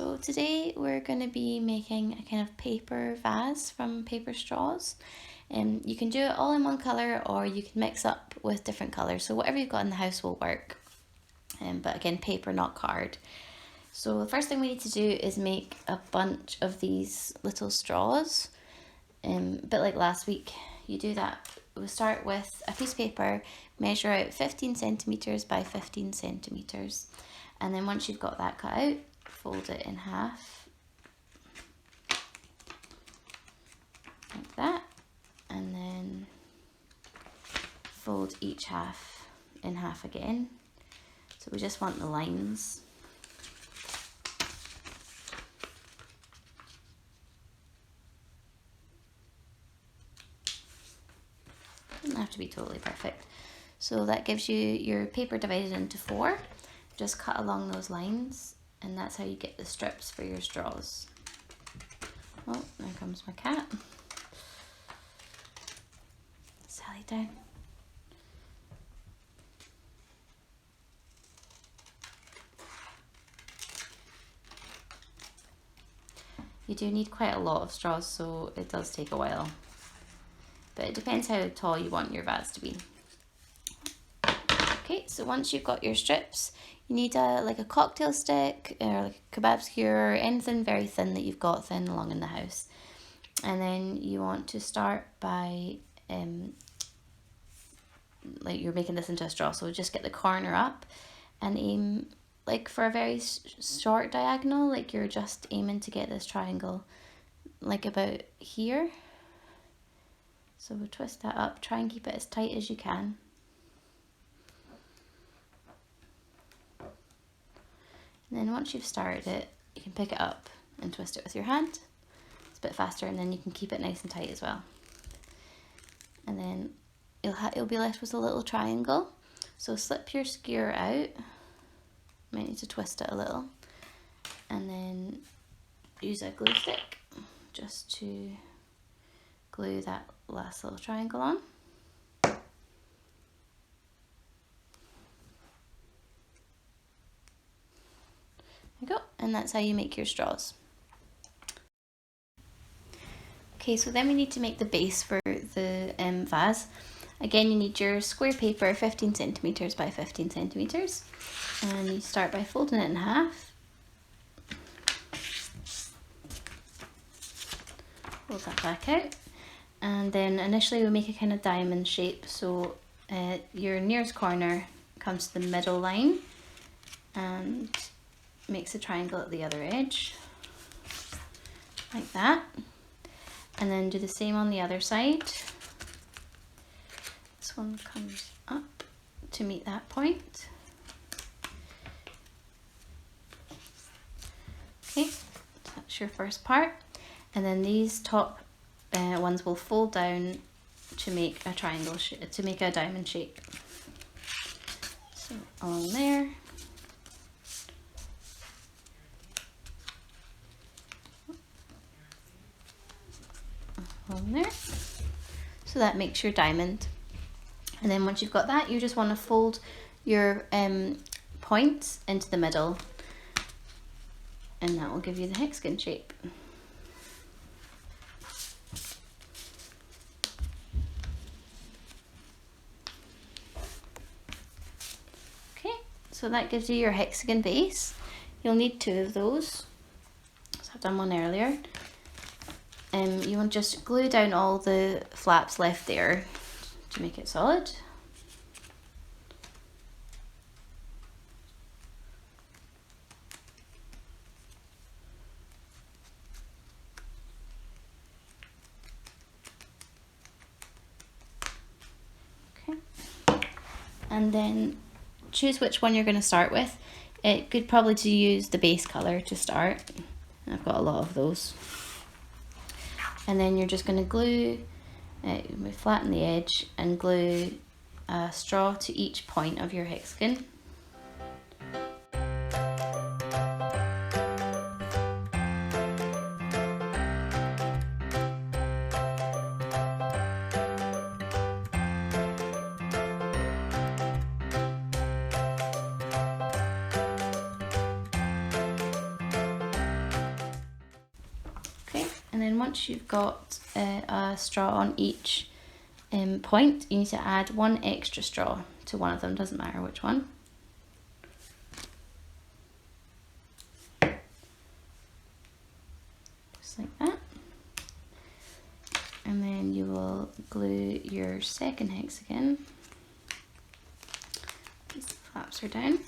So today we're going to be making a kind of paper vase from paper straws. You can do it all in one colour, or you can mix up with different colours. So whatever you've got in the house will work. But again, paper, not card. So the first thing we need to do is make a bunch of these little straws. A bit like last week, you do that. We'll start with a piece of paper, measure out 15 centimetres by 15 centimetres. And then once you've got that cut out, fold it in half, like that, and then fold each half in half again. So we just want the lines. Doesn't have to be totally perfect. So that gives you your paper divided into 4. Just cut along those lines, and that's how you get the strips for your straws. Oh, there comes my cat. Sally down. You do need quite a lot of straws, so it does take a while. But it depends how tall you want your vase to be. Okay, so once you've got your strips, you need like a cocktail stick or like a kebab skewer, anything very thin that you've got thin along in the house. And then you want to start by, like you're making this into a straw, so just get the corner up and aim like for a very short diagonal, like you're just aiming to get this triangle like about here. So we'll twist that up, try and keep it as tight as you can. And then once you've started it, you can pick it up and twist it with your hand. It's a bit faster, and then you can keep it nice and tight as well. And then you'll be left with a little triangle. So slip your skewer out. Might need to twist it a little. And then use a glue stick just to glue that last little triangle on. There you go, and that's how you make your straws. Okay, so then we need to make the base for the vase. Again, you need your square paper, 15 centimetres by 15 centimetres. And you start by folding it in half. Fold that back out. And then initially we make a kind of diamond shape. So your nearest corner comes to the middle line and makes a triangle at the other edge, like that. And then do the same on the other side. This one comes up to meet that point. Okay, so that's your first part. And then these top ones will fold down to make a triangle to make a diamond shape. So along there. Along there. So that makes your diamond. And then once you've got that, you just want to fold your points into the middle, and that will give you the hexagon shape. Okay, so that gives you your hexagon base. You'll need 2 of those. So I've done one earlier. You want to just glue down all the flaps left there to make it solid. Okay. And then choose which one you're going to start with. It could probably to use the base colour to start. I've got a lot of those. And then you're just going to glue, flatten the edge and glue a straw to each point of your hexagon. Okay, and then once you've got a straw on each point, you need to add one extra straw to one of them, doesn't matter which one. Just like that. And then you will glue your second hexagon. These flaps are down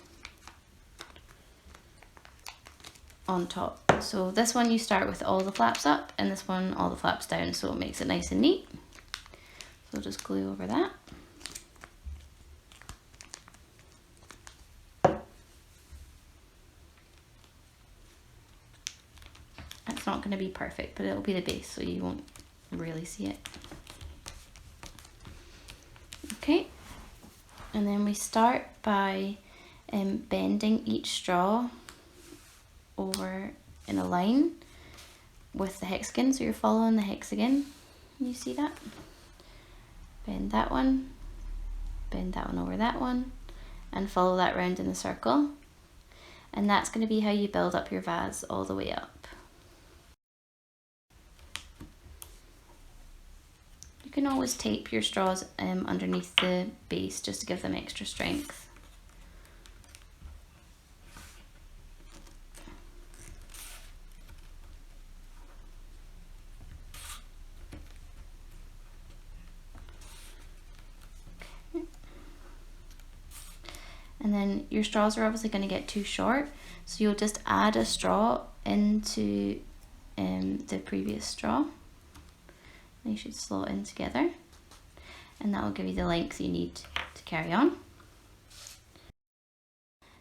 on top. So this one you start with all the flaps up, and this one all the flaps down, so it makes it nice and neat. So just glue over that. It's not going to be perfect, but it'll be the base, so you won't really see it. Okay, and then we start by bending each straw over in a line with the hexagon, so you're following the hexagon. You see that? Bend that one over that one, and follow that round in the circle. And that's going to be how you build up your vase all the way up. You can always tape your straws underneath the base just to give them extra strength. And then your straws are obviously going to get too short, so you'll just add a straw into the previous straw. They should slot in together, and that will give you the length you need to carry on.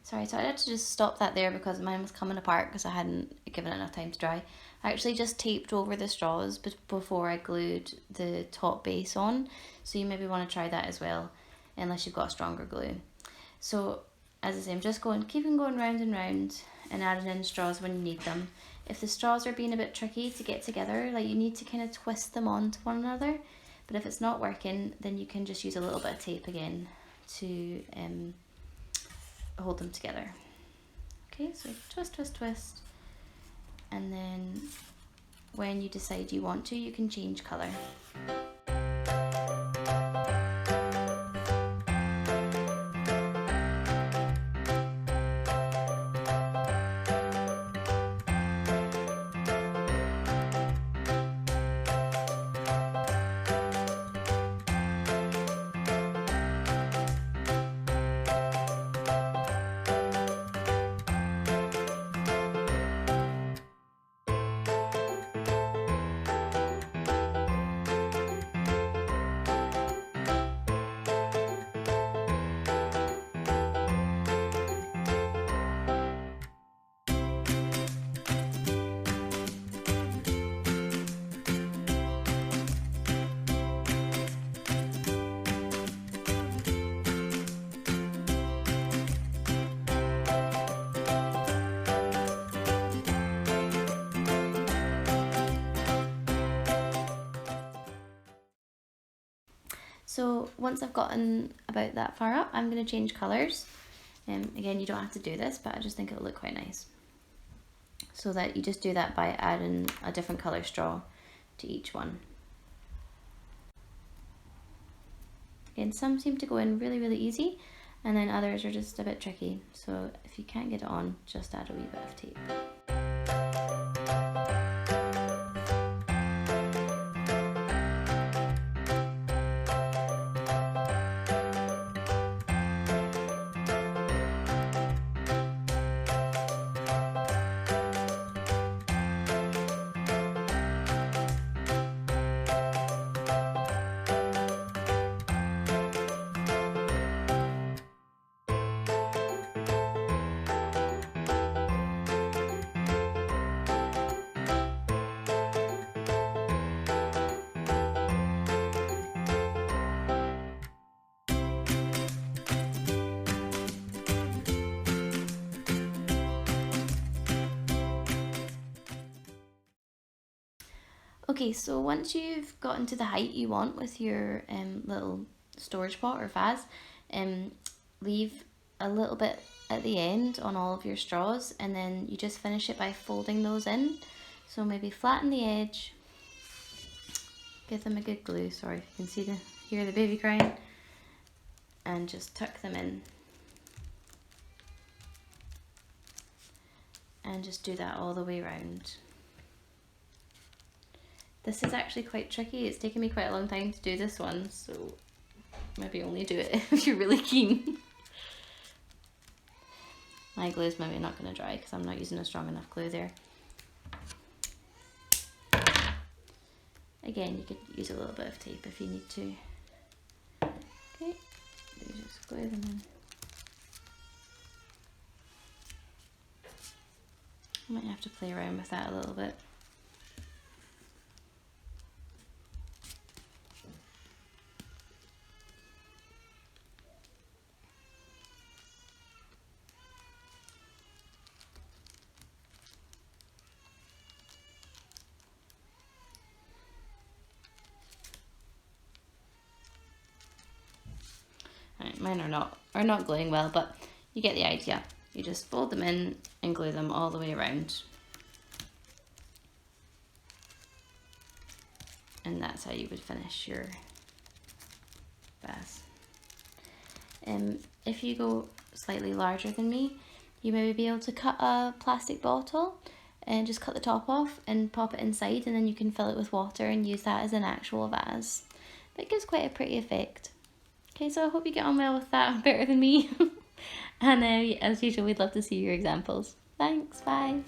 Sorry, so I had to just stop that there because mine was coming apart because I hadn't given it enough time to dry. I actually just taped over the straws before I glued the top base on, so you maybe want to try that as well, unless you've got stronger glue. So as I say, I'm just keeping going round and round and adding in straws when you need them. If the straws are being a bit tricky to get together, like you need to kind of twist them onto one another, but if it's not working, then you can just use a little bit of tape again to hold them together. Okay, so twist, twist, twist, and then when you decide you want to, you can change colour. So once I've gotten about that far up, I'm going to change colours. Again, you don't have to do this, but I just think it'll look quite nice. So that you just do that by adding a different colour straw to each one. Again, some seem to go in really, really easy, and then others are just a bit tricky. So if you can't get it on, just add a wee bit of tape. Okay, so once you've gotten to the height you want with your little storage pot or vase, leave a little bit at the end on all of your straws, and then you just finish it by folding those in. So maybe flatten the edge, give them a good glue. Sorry if you can see hear the baby crying, and just tuck them in. And just do that all the way around. This is actually quite tricky. It's taken me quite a long time to do this one, so maybe only do it if you're really keen. My glue is maybe not going to dry because I'm not using a strong enough glue there. Again, you could use a little bit of tape if you need to. Okay, you just glue them in. I might have to play around with that a little bit. Right, mine are not gluing well, but you get the idea. You just fold them in and glue them all the way around. And that's how you would finish your vase. If you go slightly larger than me, you may be able to cut a plastic bottle and just cut the top off and pop it inside, and then you can fill it with water and use that as an actual vase. But it gives quite a pretty effect. Okay, so I hope you get on well with that, better than me. And as usual, we'd love to see your examples. Thanks, bye.